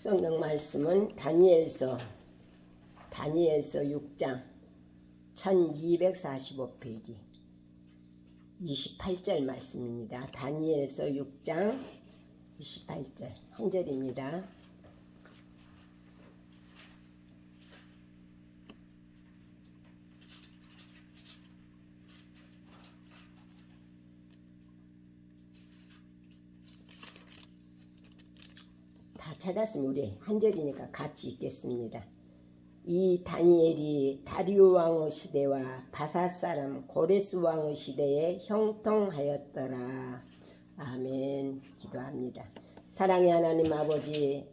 성경 말씀은 다니엘서 6장 1245페이지 28절 말씀입니다. 다니엘서 6장 28절 한 절입니다. 다 찾았으면 우리 한 절이니까 같이 읽겠습니다. 이 다니엘이 다리오 왕의 시대와 바사 사람 고레스 왕의 시대에 형통하였더라. 아멘. 기도합니다. 사랑의 하나님 아버지,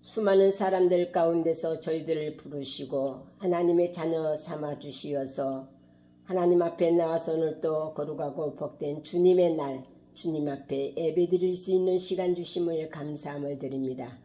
수많은 사람들 가운데서 저희들을 부르시고 하나님의 자녀 삼아 주시어서 하나님 앞에 나와서 오늘도 거룩하고 복된 주님의 날, 주님 앞에 예배드릴 수 있는 시간 주심을 감사함을 드립니다.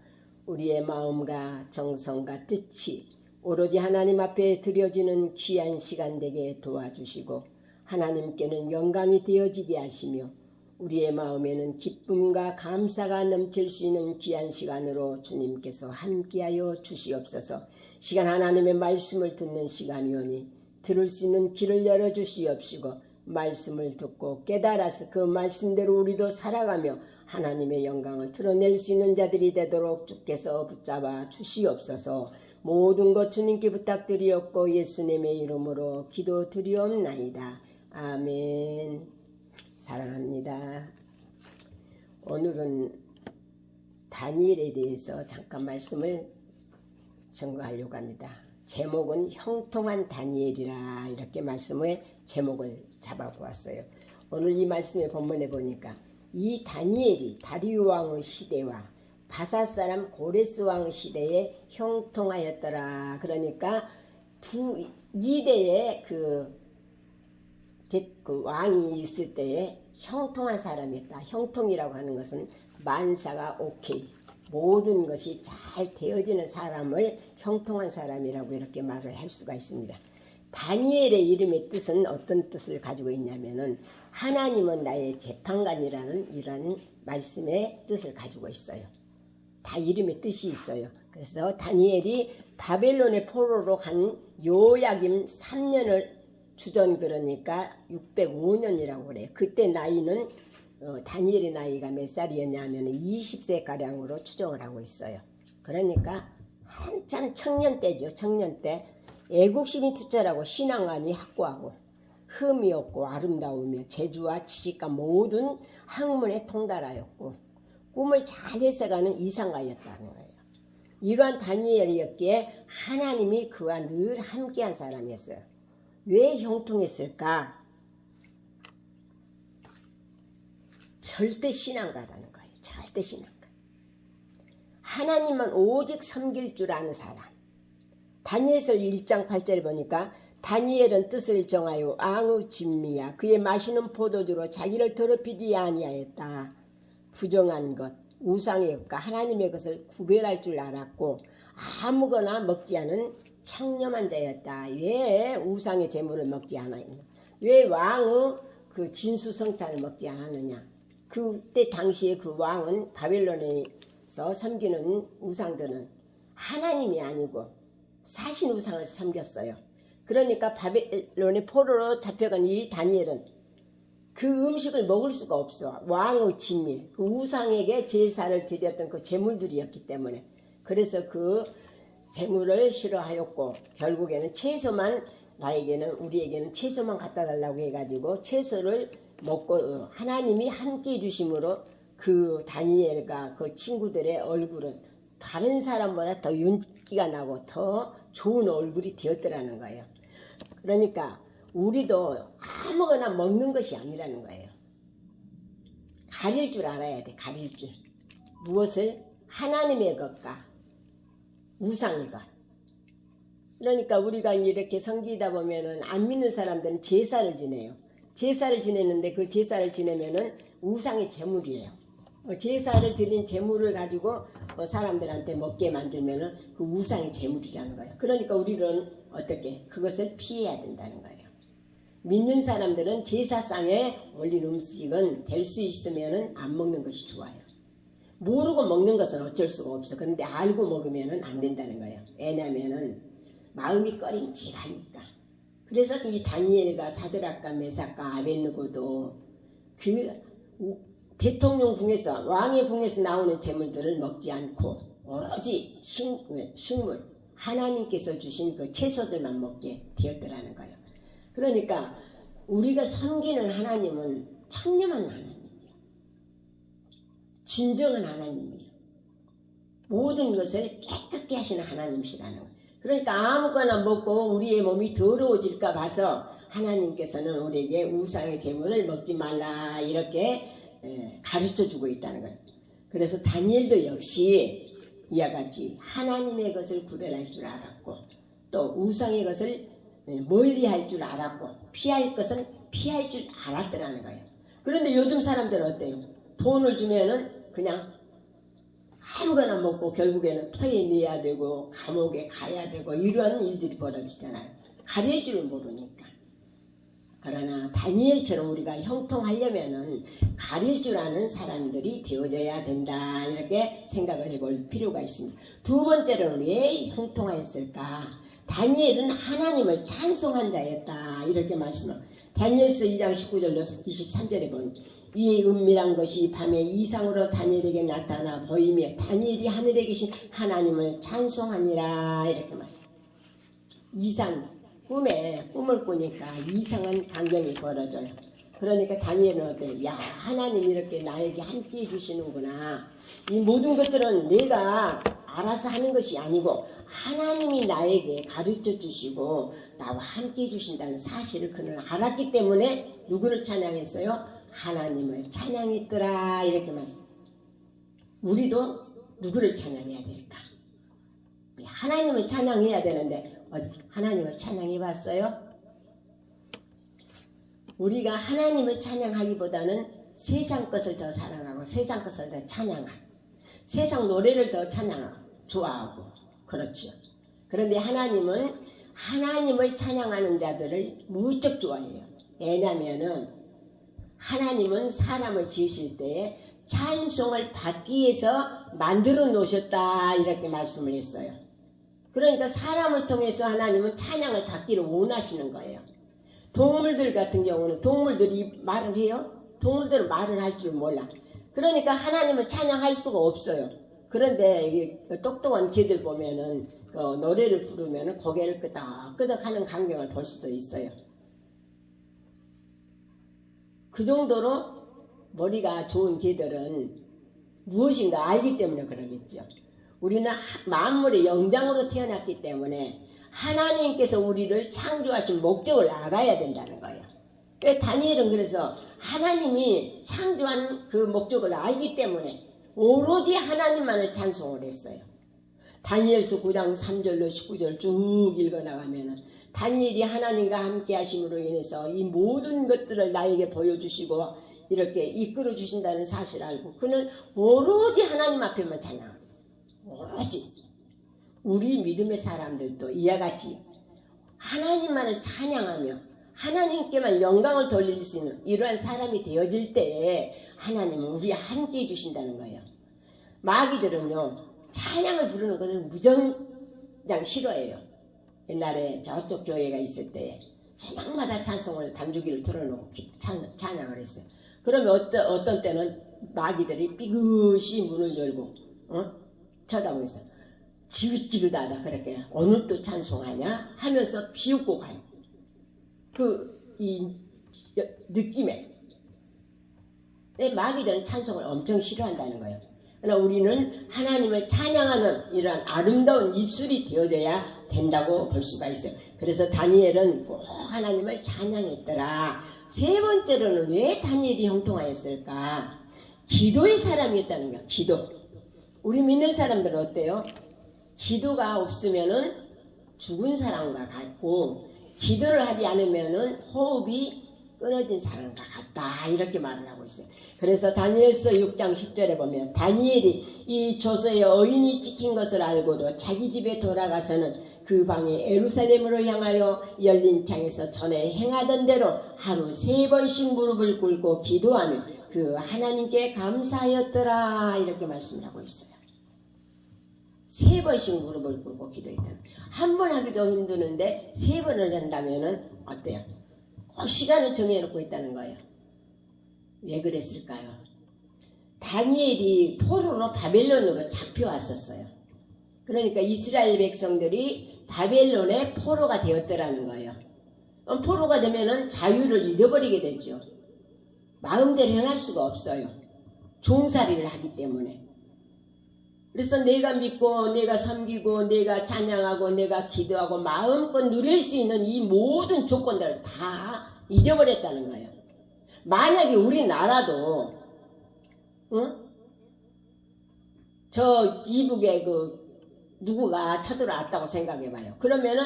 우리의 마음과 정성과 뜻이 오로지 하나님 앞에 드려지는 귀한 시간 되게 도와주시고 하나님께는 영광이 되어지게 하시며 우리의 마음에는 기쁨과 감사가 넘칠 수 있는 귀한 시간으로 주님께서 함께하여 주시옵소서. 시간 하나님의 말씀을 듣는 시간이오니 들을 수 있는 길을 열어주시옵시고 말씀을 듣고 깨달아서 그 말씀대로 우리도 살아가며 하나님의 영광을 드러낼 수 있는 자들이 되도록 주께서 붙잡아 주시옵소서. 모든 것 주님께 부탁드리옵고 예수님의 이름으로 기도드리옵나이다. 아멘. 사랑합니다. 오늘은 다니엘에 대해서 잠깐 말씀을 전가하려고 합니다. 제목은 형통한 다니엘이라 이렇게 말씀의 제목을 잡아보았어요. 오늘 이 말씀의 본문에 보니까 이 다니엘이 다리오 왕의 시대와 바사 사람 고레스 왕의 시대에 형통하였더라. 그러니까 두 이대의 그 왕이 있을 때에 형통한 사람이었다. 형통이라고 하는 것은 만사가 오케이, 모든 것이 잘 되어지는 사람을 형통한 사람이라고 이렇게 말을 할 수가 있습니다. 다니엘의 이름의 뜻은 어떤 뜻을 가지고 있냐면은 하나님은 나의 재판관이라는 이런 말씀의 뜻을 가지고 있어요. 다 이름의 뜻이 있어요. 그래서 다니엘이 바벨론의 포로로 간 요야김 3년을 주전, 그러니까 605년이라고 그래요. 그때 나이는 다니엘의 나이가 몇 살이었냐면 20세가량으로 추정을 하고 있어요. 그러니까 한참 청년 때죠. 청년 때 애국심이 투철하고 신앙관이 확고하고 흠이 없고 아름다우며 재주와 지식과 모든 학문에 통달하였고 꿈을 잘 해석하는 이상가였다는 거예요. 이러한 다니엘이었기에 하나님이 그와 늘 함께한 사람이었어요. 왜 형통했을까? 절대 신앙가라는 거예요. 절대 신앙가. 하나님만 오직 섬길 줄 아는 사람. 다니엘서 1장 8절 보니까 다니엘은 뜻을 정하여 왕의 진미야 그의 마시는 포도주로 자기를 더럽히지 아니하였다. 부정한 것, 우상의 것과 하나님의 것을 구별할 줄 알았고 아무거나 먹지 않은 청렴한 자였다. 왜 우상의 제물을 먹지 않았느냐? 왜 왕의 그 진수성찬을 먹지 않았느냐? 그때 당시에 그 왕은 바벨론에서 섬기는 우상들은 하나님이 아니고 사신 우상을 섬겼어요. 그러니까 바벨론의 포로로 잡혀간 이 다니엘은 그 음식을 먹을 수가 없어. 왕의 진미, 그 우상에게 제사를 드렸던 그 제물들이었기 때문에. 그래서 그 제물을 싫어하였고 결국에는 채소만, 우리에게는 채소만 갖다 달라고 해가지고 채소를 먹고 하나님이 함께 해주심으로 그 다니엘과 그 친구들의 얼굴은 다른 사람보다 더 윤기가 나고 더 좋은 얼굴이 되었더라는 거예요. 그러니까 우리도 아무거나 먹는 것이 아니라는 거예요. 가릴 줄 알아야 돼. 가릴 줄. 무엇을? 하나님의 것과 우상의 것. 그러니까 우리가 이렇게 섬기다 보면은 안 믿는 사람들은 제사를 지내요. 제사를 지내는데 그 제사를 지내면은 우상의 제물이에요. 제사를 드린 제물을 가지고 사람들한테 먹게 만들면은 그 우상의 제물이라는 거예요. 그러니까 우리는 어떻게? 그것을 피해야 된다는 거예요. 믿는 사람들은 제사상에 올린 음식은 될 수 있으면은 안 먹는 것이 좋아요. 모르고 먹는 것은 어쩔 수가 없어. 그런데 알고 먹으면 안 된다는 거예요. 왜냐하면 마음이 꺼림칙하니까. 그래서 이 다니엘과 사드락과 메삭과 아벳느고도 그 대통령 궁에서 왕의 궁에서 나오는 재물들을 먹지 않고 오로지 식물 하나님께서 주신 그 채소들만 먹게 되었더라는 거예요. 그러니까 우리가 섬기는 하나님은 청렴한 하나님이에요. 진정한 하나님이에요. 모든 것을 깨끗게 하시는 하나님이시라는 거예요. 그러니까 아무거나 먹고 우리의 몸이 더러워질까 봐서 하나님께서는 우리에게 우상의 제물을 먹지 말라 이렇게 가르쳐주고 있다는 거예요. 그래서 다니엘도 역시 이와 같이 하나님의 것을 구별할 줄 알았고 또 우상의 것을 멀리할 줄 알았고 피할 것은 피할 줄 알았더라는 거예요. 그런데 요즘 사람들은 어때요? 돈을 주면은 그냥 아무거나 먹고 결국에는 토에 넣어야 되고 감옥에 가야 되고 이런 일들이 벌어지잖아요. 가릴 줄 모르니까. 그러나 다니엘처럼 우리가 형통하려면은 가릴 줄 아는 사람들이 되어져야 된다 이렇게 생각을 해볼 필요가 있습니다. 두 번째로는 왜 형통하였을까? 다니엘은 하나님을 찬송한 자였다 이렇게 말씀합니다. 다니엘서 2장 19절로 23절에 보면 이 은밀한 것이 밤에 이상으로 다니엘에게 나타나 보이며 다니엘이 하늘에 계신 하나님을 찬송하니라 이렇게 말씀합니다. 이상 꿈에 꿈을 꾸니까 이상한 광경이 벌어져요. 그러니까 다니엘은 어때요? 야 하나님 이렇게 나에게 함께 해주시는구나. 이 모든 것들은 내가 알아서 하는 것이 아니고 하나님이 나에게 가르쳐 주시고 나와 함께 해주신다는 사실을 그는 알았기 때문에 누구를 찬양했어요? 하나님을 찬양했더라 이렇게 말씀. 우리도 누구를 찬양해야 될까? 하나님을 찬양해야 되는데 하나님을 찬양해 봤어요? 우리가 하나님을 찬양하기보다는 세상 것을 더 사랑하고 세상 것을 더 찬양하고 세상 노래를 더 찬양하고 좋아하고 그렇죠. 그런데 하나님은 하나님을 찬양하는 자들을 무척 좋아해요. 왜냐하면은 하나님은 사람을 지으실 때에 찬송을 받기 위해서 만들어 놓으셨다 이렇게 말씀을 했어요. 그러니까 사람을 통해서 하나님은 찬양을 받기를 원하시는 거예요. 동물들 같은 경우는 동물들이 말을 해요? 동물들은 말을 할 줄 몰라. 그러니까 하나님을 찬양할 수가 없어요. 그런데 똑똑한 개들 보면은 노래를 부르면은 고개를 끄덕끄덕 하는 광경을 볼 수도 있어요. 그 정도로 머리가 좋은 개들은 무엇인가 알기 때문에 그러겠죠. 우리는 만물의 영장으로 태어났기 때문에 하나님께서 우리를 창조하신 목적을 알아야 된다는 거예요. 다니엘은 그래서 하나님이 창조한 그 목적을 알기 때문에 오로지 하나님만을 찬송을 했어요. 다니엘서 9장 3절로 19절 쭉 읽어나가면 다니엘이 하나님과 함께 하심으로 인해서 이 모든 것들을 나에게 보여주시고 이렇게 이끌어 주신다는 사실을 알고 그는 오로지 하나님 앞에만 찬양하고 있어요. 오로지. 우리 믿음의 사람들도 이와 같이 하나님만을 찬양하며 하나님께만 영광을 돌릴 수 있는 이러한 사람이 되어질 때에 하나님은 우리와 함께 해주신다는 거예요. 마귀들은요 찬양을 부르는 것을 무정장 싫어해요. 옛날에 저쪽 교회가 있을 때 저녁마다 찬송을 반주기를 틀어놓고 찬양을 했어요. 그러면 어떤 때는 마귀들이 삐긋이 문을 열고 쳐다보고 있어요. 지긋지긋하다 그렇게 오늘 또 찬송하냐 하면서 비웃고 가요. 이 느낌에 마귀들은 찬송을 엄청 싫어한다는 거예요. 그러나 우리는 하나님을 찬양하는 이런 아름다운 입술이 되어져야 된다고 볼 수가 있어요. 그래서 다니엘은 꼭 하나님을 찬양했더라. 세 번째로는 왜 다니엘이 형통하였을까? 기도의 사람이었다는 거야. 기도. 우리 믿는 사람들은 어때요? 기도가 없으면은 죽은 사람과 같고 기도를 하지 않으면은 호흡이 끊어진 사람과 같다 이렇게 말을 하고 있어요. 그래서 다니엘서 6장 10절에 보면 다니엘이 이 조서의 어인이 찍힌 것을 알고도 자기 집에 돌아가서는 그 방에 예루살렘으로 향하여 열린 창에서 전에 행하던 대로 하루 3번씩 무릎을 꿇고 기도하며 그 하나님께 감사하였더라 이렇게 말씀을 하고 있어요. 3번씩 무릎을 꿇고 기도했다. 한 번 하기도 힘드는데 3번을 한다면은 어때요? 그 시간을 정해놓고 있다는 거예요. 왜 그랬을까요? 다니엘이 포로로 바벨론으로 잡혀왔었어요. 그러니까 이스라엘 백성들이 바벨론의 포로가 되었더라는 거예요. 포로가 되면은 자유를 잃어버리게 되죠. 마음대로 행할 수가 없어요. 종살이를 하기 때문에. 그래서 내가 믿고 내가 섬기고 내가 찬양하고 내가 기도하고 마음껏 누릴 수 있는 이 모든 조건들을 다 잊어버렸다는 거예요. 만약에 우리나라도 저 이북에 그 누구가 쳐들어왔다고 생각해봐요. 그러면은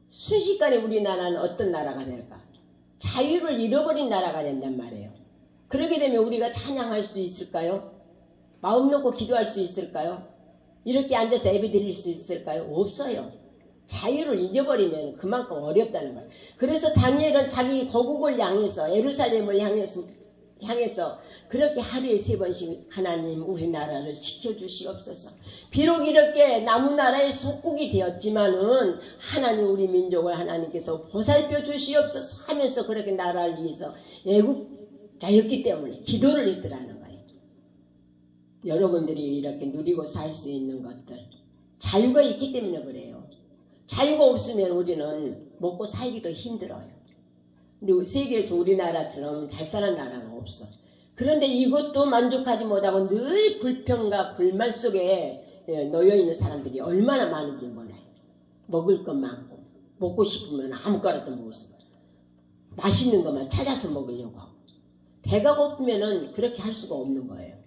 순식간에 우리나라는 어떤 나라가 될까? 자유를 잃어버린 나라가 된단 말이에요. 그렇게 되면 우리가 찬양할 수 있을까요? 마음 놓고 기도할 수 있을까요? 이렇게 앉아서 예배 드릴 수 있을까요? 없어요. 자유를 잊어버리면 그만큼 어렵다는 거예요. 그래서 다니엘은 자기 고국을 향해서 예루살렘을 향해서 그렇게 하루에 3번씩 하나님 우리나라를 지켜주시옵소서. 비록 이렇게 나무나라의 속국이 되었지만은 하나님 우리 민족을 하나님께서 보살펴 주시옵소서 하면서 그렇게 나라를 위해서 애국자였기 때문에 기도를 했더라는 거예요. 여러분들이 이렇게 누리고 살 수 있는 것들 자유가 있기 때문에 그래요. 자유가 없으면 우리는 먹고 살기도 힘들어요. 근데 세계에서 우리나라처럼 잘 사는 나라가 없어. 그런데 이것도 만족하지 못하고 늘 불평과 불만 속에 놓여있는 사람들이 얼마나 많은지 몰라요. 먹을 것 많고 먹고 싶으면 아무거나도 먹었어. 맛있는 것만 찾아서 먹으려고 하고 배가 고프면은 그렇게 할 수가 없는 거예요.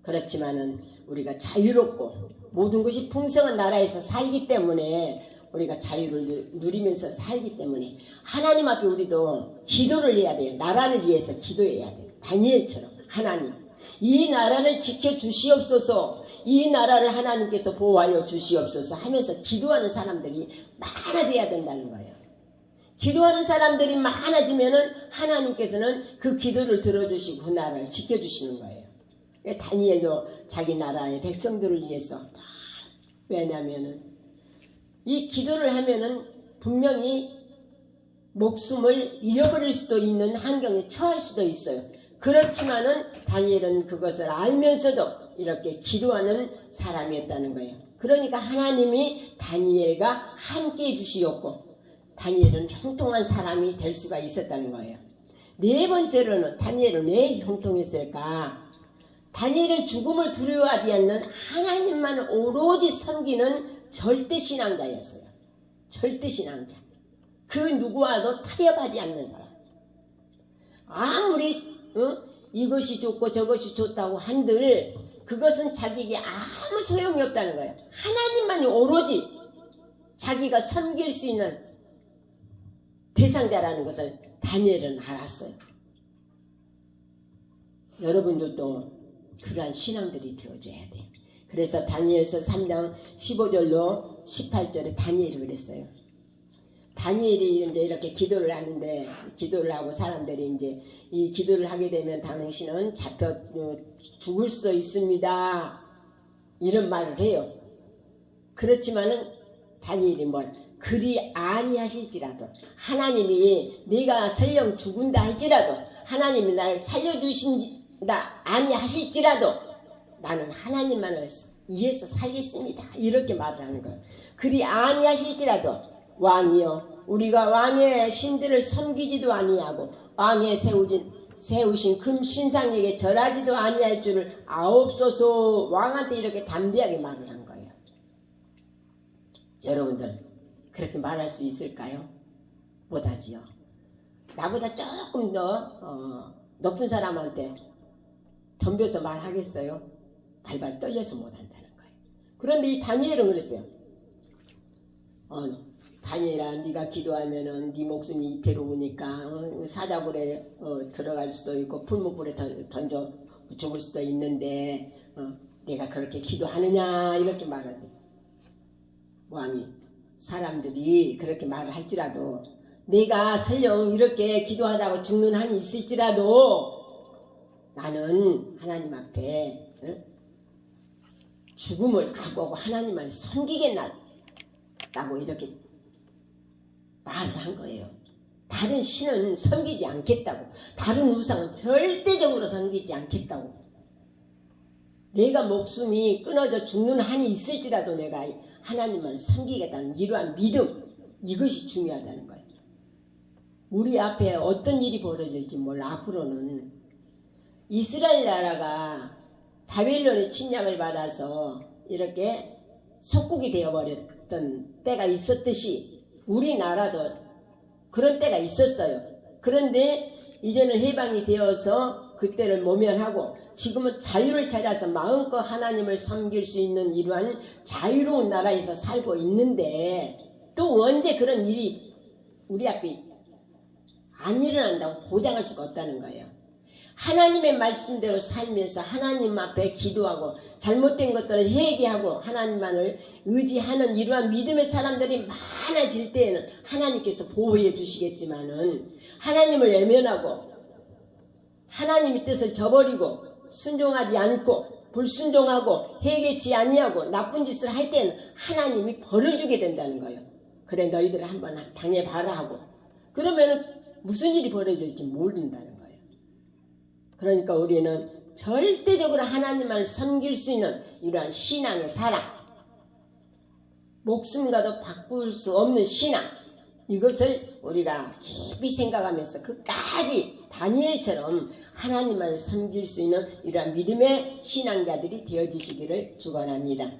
그렇지만은 우리가 자유롭고 모든 것이 풍성한 나라에서 살기 때문에 우리가 자유를 누리면서 살기 때문에 하나님 앞에 우리도 기도를 해야 돼요. 나라를 위해서 기도해야 돼요. 다니엘처럼 하나님 이 나라를 지켜주시옵소서, 이 나라를 하나님께서 보호하여 주시옵소서 하면서 기도하는 사람들이 많아져야 된다는 거예요. 기도하는 사람들이 많아지면은 하나님께서는 그 기도를 들어주시고 그 나라를 지켜주시는 거예요. 다니엘도 자기 나라의 백성들을 위해서 왜냐면은 이 기도를 하면은 분명히 목숨을 잃어버릴 수도 있는 환경에 처할 수도 있어요. 그렇지만은 다니엘은 그것을 알면서도 이렇게 기도하는 사람이었다는 거예요. 그러니까 하나님이 다니엘과 함께 해주시었고 다니엘은 형통한 사람이 될 수가 있었다는 거예요. 4번째로는 다니엘은 왜 형통했을까? 다니엘은 죽음을 두려워하지 않는 하나님만 오로지 섬기는 절대신앙자였어요. 절대신앙자. 그 누구와도 타협하지 않는 사람. 아무리 이것이 좋고 저것이 좋다고 한들 그것은 자기에게 아무 소용이 없다는 거예요. 하나님만이 오로지 자기가 섬길 수 있는 대상자라는 것을 다니엘은 알았어요. 여러분들도 그러한 신앙들이 되어져야 돼요. 그래서 다니엘서 3장 15절로 18절에 다니엘이 그랬어요. 다니엘이 이제 이렇게 기도를 하는데 기도를 하고 사람들이 이제 이 기도를 하게 되면 당신은 잡혀 죽을 수도 있습니다. 이런 말을 해요. 그렇지만은 다니엘이 뭘 그리 아니하실지라도 하나님이 네가 설령 죽은다 할지라도 하나님이 나를 살려주신다 아니하실지라도 나는 하나님만을 위해서 살겠습니다. 이렇게 말을 하는 거예요. 그리 아니하실지라도 왕이여 우리가 왕의 신들을 섬기지도 아니하고 왕의 세우신 금 신상에게 절하지도 아니할 줄을 아옵소서. 왕한테 이렇게 담대하게 말을 한 거예요. 여러분들 그렇게 말할 수 있을까요? 못하지요. 나보다 조금 더 높은 사람한테 덤벼서 말하겠어요? 발발 떨려서 못한다는 거예요. 그런데 이 다니엘은 그랬어요. 다니엘아 네가 기도하면은 네 목숨이 이태로우니까 사자굴에 들어갈 수도 있고 풀무불에 던져 죽을 수도 있는데 내가 그렇게 기도하느냐 이렇게 말하대. 왕이 사람들이 그렇게 말을 할지라도 내가 설령 이렇게 기도하다가 죽는 한이 있을지라도 나는 하나님 앞에 죽음을 각오하고 하나님을 섬기겠다고 이렇게 말을 한 거예요. 다른 신은 섬기지 않겠다고, 다른 우상은 절대적으로 섬기지 않겠다고. 내가 목숨이 끊어져 죽는 한이 있을지라도 내가 하나님을 섬기겠다는 이러한 믿음, 이것이 중요하다는 거예요. 우리 앞에 어떤 일이 벌어질지 몰라. 앞으로는 이스라엘 나라가 바벨론의 침략을 받아서 이렇게 속국이 되어버렸던 때가 있었듯이 우리나라도 그런 때가 있었어요. 그런데 이제는 해방이 되어서 그때를 모면하고 지금은 자유를 찾아서 마음껏 하나님을 섬길 수 있는 이러한 자유로운 나라에서 살고 있는데 또 언제 그런 일이 우리 앞에 안 일어난다고 보장할 수가 없다는 거예요. 하나님의 말씀대로 살면서 하나님 앞에 기도하고 잘못된 것들을 회개하고 하나님만을 의지하는 이러한 믿음의 사람들이 많아질 때에는 하나님께서 보호해 주시겠지만은 하나님을 외면하고 하나님의 뜻을 저버리고 순종하지 않고 불순종하고 회개치 아니하고 나쁜 짓을 할 때는 하나님이 벌을 주게 된다는 거예요. 그래 너희들 한번 당해봐라 하고 그러면 무슨 일이 벌어질지 모른다는 거예요. 그러니까 우리는 절대적으로 하나님을 섬길 수 있는 이러한 신앙의 사랑, 목숨과도 바꿀 수 없는 신앙, 이것을 우리가 깊이 생각하면서 끝까지 다니엘처럼 하나님을 섬길 수 있는 이러한 믿음의 신앙자들이 되어지시기를 축원합니다.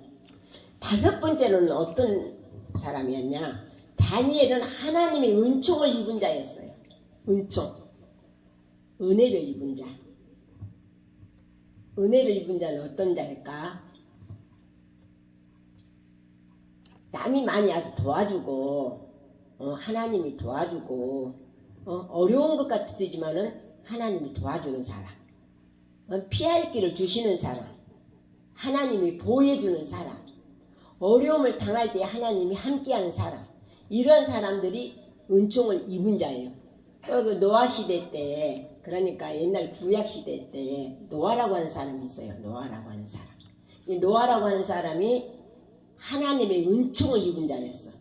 다섯 번째는 어떤 사람이었냐? 다니엘은 하나님의 은총을 입은 자였어요. 은총, 은혜를 입은 자. 은혜를 입은 자는 어떤 자일까? 남이 많이 와서 도와주고 하나님이 도와주고 어려운 것 같지만은 하나님이 도와주는 사람, 피할 길을 주시는 사람, 하나님이 보호해주는 사람, 어려움을 당할 때 하나님이 함께하는 사람, 이런 사람들이 은총을 입은 자예요. 그 노아 시대 때, 그러니까 옛날 구약 시대 때 노아라고 하는 사람이 있어요. 노아라고 하는 사람. 이 노아라고 하는 사람이 하나님의 은총을 입은 자였어.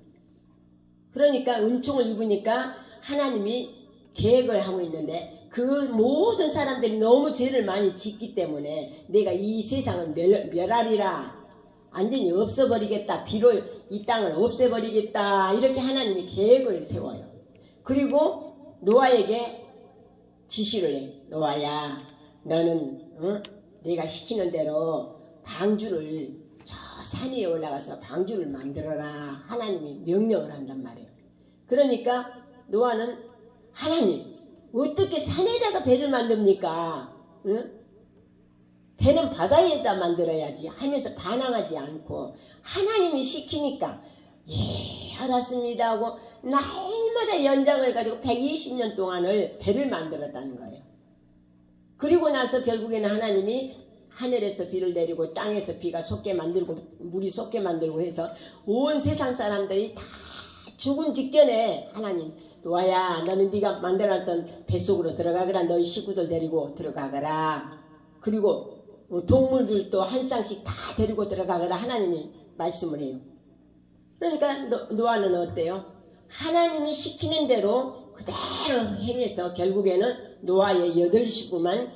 그러니까 은총을 입으니까 하나님이 계획을 하고 있는데 그 모든 사람들이 너무 죄를 많이 짓기 때문에 내가 이 세상을 멸하리라, 완전히 없애버리겠다, 비로 이 땅을 없애버리겠다, 이렇게 하나님이 계획을 세워요. 그리고 노아에게 지시를 해. 노아야, 너는 내가 시키는 대로 방주를 저 산 위에 올라가서 방주를 만들어라, 하나님이 명령을 한단 말이에요. 그러니까 노아는 하나님, 어떻게 산에다가 배를 만듭니까? 배는 바다에다 만들어야지 하면서 반항하지 않고 하나님이 시키니까 예 알았습니다 하고 날마다 연장을 가지고 120년 동안을 배를 만들었다는 거예요. 그리고 나서 결국에는 하나님이 하늘에서 비를 내리고 땅에서 비가 솟게 만들고 물이 솟게 만들고 해서 온 세상 사람들이 다 죽음 직전에 하나님, 노아야 너는 네가 만들어놨던 뱃속으로 들어가거라, 너희 식구들 데리고 들어가거라, 그리고 동물들도 한 쌍씩 다 데리고 들어가거라, 하나님이 말씀을 해요. 그러니까 노아는 어때요? 하나님이 시키는 대로 그대로 행해서 결국에는 노아의 8식구만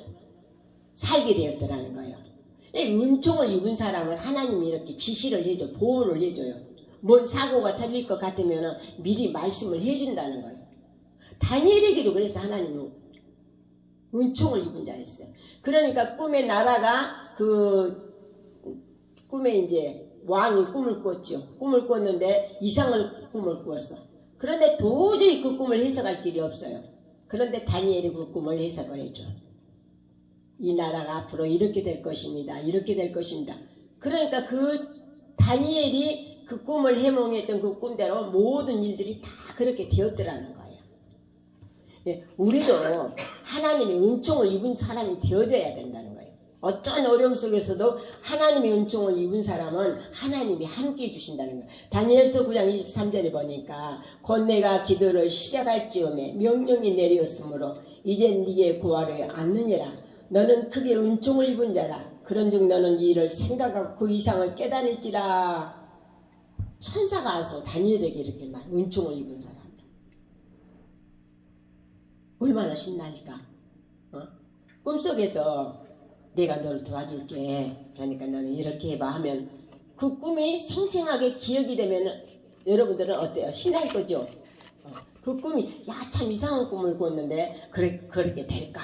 살게 되었더라는 거예요. 은총을 입은 사람은 하나님이 이렇게 지시를 해줘, 보호를 해줘요. 뭔 사고가 터질 것 같으면 미리 말씀을 해준다는 거예요. 다니엘에게도 그래서 하나님은 은총을 입은 자였어요. 그러니까 꿈의 나라가 꿈에 이제 왕이 꿈을 꿨죠. 꿈을 꿨는데 이상을 꿈을 꾸었어. 그런데 도저히 그 꿈을 해석할 길이 없어요. 그런데 다니엘이 그 꿈을 해석을 해줘. 이 나라가 앞으로 이렇게 될 것입니다. 이렇게 될 것입니다. 그러니까 그 다니엘이 그 꿈을 해몽했던 그 꿈대로 모든 일들이 다 그렇게 되었더라는 거예요. 예, 우리도 하나님의 은총을 입은 사람이 되어져야 된다는 거예요. 어떤 어려움 속에서도 하나님의 은총을 입은 사람은 하나님이 함께 해주신다는 거예요. 다니엘서 9장 23절에 보니까 곧 내가 기도를 시작할 즈음에 명령이 내렸으므로 이제 네게 구하려 않느니라. 너는 크게 은총을 입은 자라. 그런즉 너는 이 일을 생각하고 그 이상을 깨달을지라. 천사가 와서 다니엘에게 이렇게 말. 은총을 입은 사람. 얼마나 신나니까. 꿈속에서 내가 너를 도와줄게. 그러니까 너는 이렇게 해봐 하면 그 꿈이 생생하게 기억이 되면 여러분들은 어때요? 신날 거죠? 그 꿈이 야 참 이상한 꿈을 꿨는데 그렇게 될까?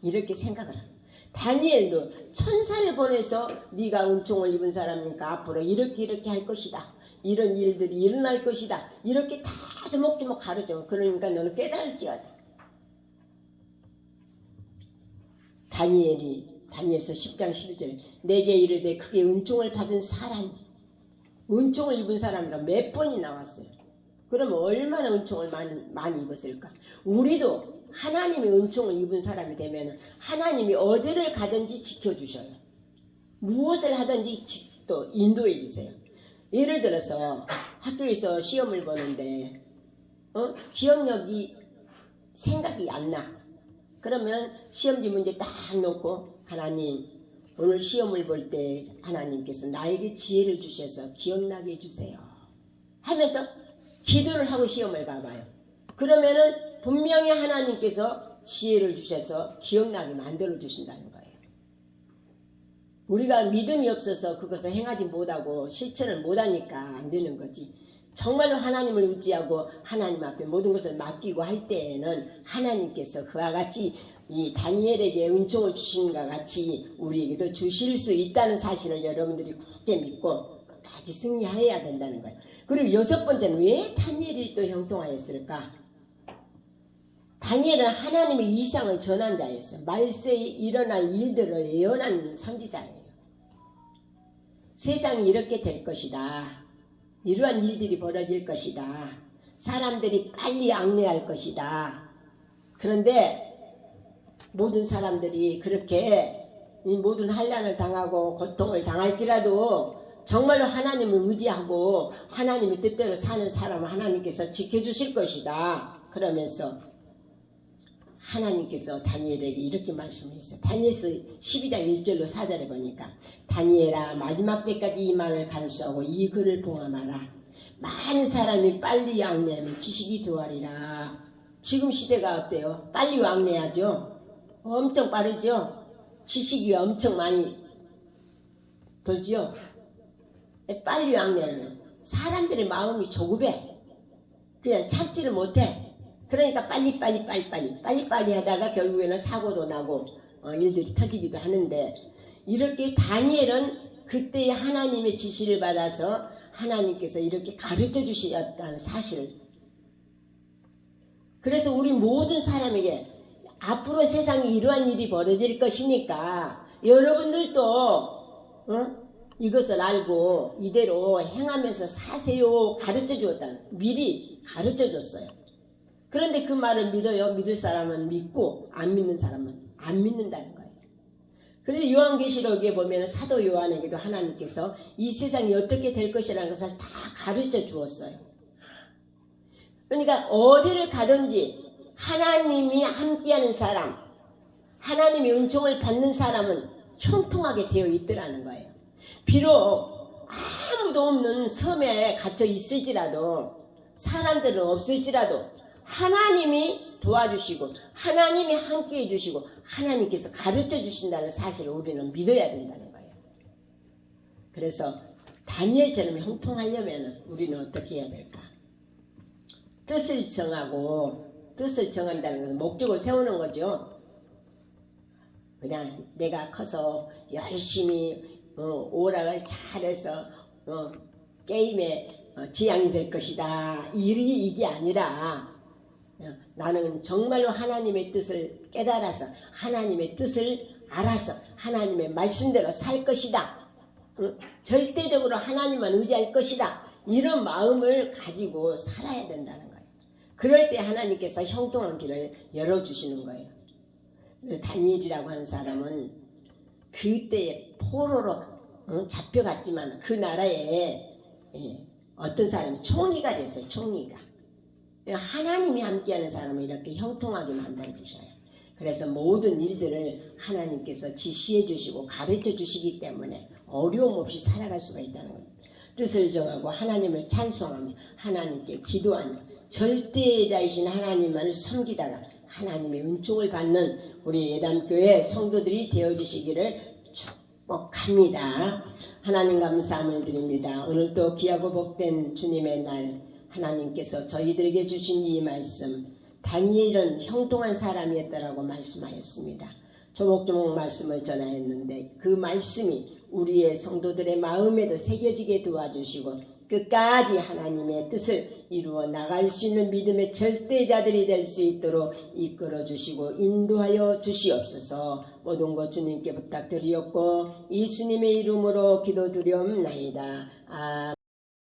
이렇게 생각을 합니다. 다니엘도 천사를 보내서 네가 은총을 입은 사람이니까 앞으로 이렇게 할 것이다. 이런 일들이 일어날 것이다. 이렇게 다 조목조목 가르쳐. 그러니까 너는 깨달을지어다. 다니엘서 10장 11절에 내게 이르되 크게 은총을 받은 사람, 은총을 입은 사람이라 몇 번이 나왔어요. 그러면 얼마나 은총을 많이 입었을까? 우리도 하나님의 은총을 입은 사람이 되면 하나님이 어디를 가든지 지켜주셔요. 무엇을 하든지 또 인도해 주세요. 예를 들어서 학교에서 시험을 보는데 기억력이 생각이 안 나. 그러면 시험지 문제 딱 놓고 하나님 오늘 시험을 볼 때 하나님께서 나에게 지혜를 주셔서 기억나게 해주세요 하면서 기도를 하고 시험을 봐봐요. 그러면은 분명히 하나님께서 지혜를 주셔서 기억나게 만들어 주신다는 거예요. 우리가 믿음이 없어서 그것을 행하지 못하고 실천을 못하니까 안 되는 거지. 정말로 하나님을 의지하고 하나님 앞에 모든 것을 맡기고 할 때에는 하나님께서 그와 같이 이 다니엘에게 은총을 주신과 같이 우리에게도 주실 수 있다는 사실을 여러분들이 굳게 믿고 끝까지 승리해야 된다는 거예요. 그리고 6번째는 왜 다니엘이 또 형통하였을까? 다니엘은 하나님의 이상을 전한 자였어요. 말세에 일어날 일들을 예언한 선지자예요. 세상이 이렇게 될 것이다. 이러한 일들이 벌어질 것이다. 사람들이 빨리 악내할 것이다. 그런데 모든 사람들이 그렇게 이 모든 환난을 당하고 고통을 당할지라도 정말로 하나님을 의지하고 하나님의 뜻대로 사는 사람은 하나님께서 지켜주실 것이다. 그러면서 하나님께서 다니엘에게 이렇게 말씀했어요. 다니엘서 12장 1절로 4절에 보니까 다니엘아 마지막 때까지 이 말을 간수하고 이 글을 봉함하라. 많은 사람이 빨리 왕래하면 지식이 더하리라. 지금 시대가 어때요? 빨리 왕래하죠? 엄청 빠르죠? 지식이 엄청 많이 들죠? 빨리 왕래하는 사람들의 마음이 조급해. 그냥 참지를 못해. 그러니까 빨리 하다가 결국에는 사고도 나고 일들이 터지기도 하는데 이렇게 다니엘은 그때 하나님의 지시를 받아서 하나님께서 이렇게 가르쳐 주셨다는 사실을. 그래서 우리 모든 사람에게 앞으로 세상에 이러한 일이 벌어질 것이니까 여러분들도 이것을 알고 이대로 행하면서 사세요 가르쳐 주었다. 미리 가르쳐 줬어요. 그런데 그 말을 믿어요. 믿을 사람은 믿고 안 믿는 사람은 안 믿는다는 거예요. 그래서 요한계시록에 보면 사도 요한에게도 하나님께서 이 세상이 어떻게 될 것이라는 것을 다 가르쳐 주었어요. 그러니까 어디를 가든지 하나님이 함께하는 사람, 하나님의 은총을 받는 사람은 형통하게 되어 있더라는 거예요. 비록 아무도 없는 섬에 갇혀 있을지라도 사람들은 없을지라도 하나님이 도와주시고 하나님이 함께해 주시고 하나님께서 가르쳐 주신다는 사실을 우리는 믿어야 된다는 거예요. 그래서 다니엘처럼 형통하려면 우리는 어떻게 해야 될까? 뜻을 정하고 뜻을 정한다는 것은 목적을 세우는 거죠. 그냥 내가 커서 열심히 오락을 잘해서 게임에 지향이 될 것이다. 이게 아니라 나는 정말로 하나님의 뜻을 깨달아서 하나님의 뜻을 알아서 하나님의 말씀대로 살 것이다. 절대적으로 하나님만 의지할 것이다. 이런 마음을 가지고 살아야 된다는 거예요. 그럴 때 하나님께서 형통한 길을 열어주시는 거예요. 그래서 다니엘이라고 하는 사람은 그때에 포로로 잡혀갔지만 그 나라에 어떤 사람이 총리가 됐어요. 총리가. 하나님이 함께하는 사람을 이렇게 형통하게 만들어주셔요. 그래서 모든 일들을 하나님께서 지시해 주시고 가르쳐 주시기 때문에 어려움 없이 살아갈 수가 있다는 겁니다. 뜻을 정하고 하나님을 찬송하며 하나님께 기도하며 절대자이신 하나님만을 섬기다가 하나님의 은총을 받는 우리 예담교회 성도들이 되어주시기를 축복합니다. 하나님 감사함을 드립니다. 오늘도 귀하고 복된 주님의 날 하나님께서 저희들에게 주신 이 말씀, 다니엘은 형통한 사람이었다라고 말씀하였습니다. 조목조목 말씀을 전하였는데 그 말씀이 우리의 성도들의 마음에도 새겨지게 도와주시고 끝까지 하나님의 뜻을 이루어 나갈 수 있는 믿음의 절대자들이 될 수 있도록 이끌어 주시고 인도하여 주시옵소서. 모든 것 주님께 부탁드리었고 예수님의 이름으로 기도드리옵나이다. 아멘.